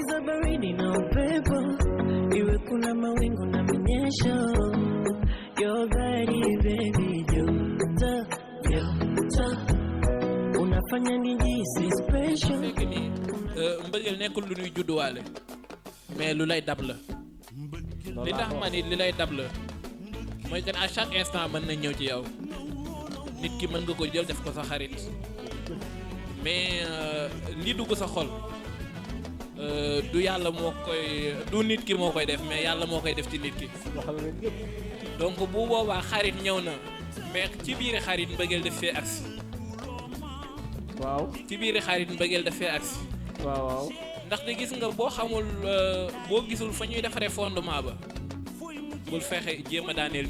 giza baridi na upepo, iwe kuna mawingu na minyesho, your body baby joto, joto, unafanya nijisi special. fekk ni mbëggeel nekkul lu ñuy judduwaale mais lu lay dab la li tax ma ni li lay dab la mooy que à chaque instant mën na ñëw ci yow nit ki mën nga ko jël def ko sa xarit mais li dugg sa xol du yàlla moo koy du nit ki moo koy def mais yàlla moo koy def ci nit ki donc bu boobaa xarit ñëw na mais ci biir xarit mbëggeel daf fee agsi waaw ci biir xarit mbëggeel daf fee agsi waaw waaw ndaxte gis nga boo xamul boo gisul fa ñuy defaree fondement ba bul fexe jéem a daaneel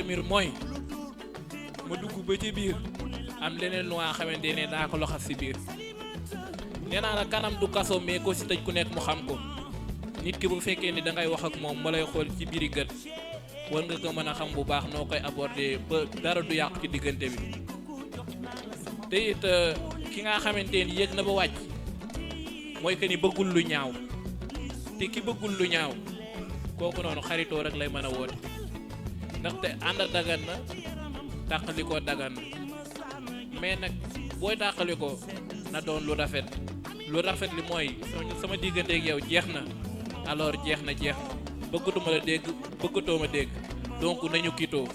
miir mooy ma dugg ba ci biir am leneen lu nga xamante ne daa ko loxas si biir nee naa la kanam du kaso mais ko si tëj ku nekk mu xam ko nit ki bu fekkee ni da ngay wax ak moom ma lay xool ci biiri gët war nga ko mën a xam bu baax noo koy aborder ba dara du yàqu ci diggante bi te it ki nga xamante ni yëg na ba wàcc mooy que ni bëggul lu ñaaw te ki bëggul lu ñaaw kooku noonu xaritoo rek lay mën a woote ndaxte ànd dagan na tàqalikoo dagan na mais nag booy tàqalikoo na doon lu rafet li mooy sama diggante ak yow jeex na alors jeex na bëggatuma la dégg bëggatoo ma dégg donc nañu kitoo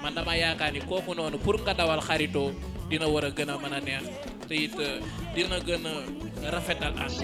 man dama yaakaar ni kooku noonu pour nga dawal xaritoo dina war a gën a mën a neex te it dina gën a rafetal ànd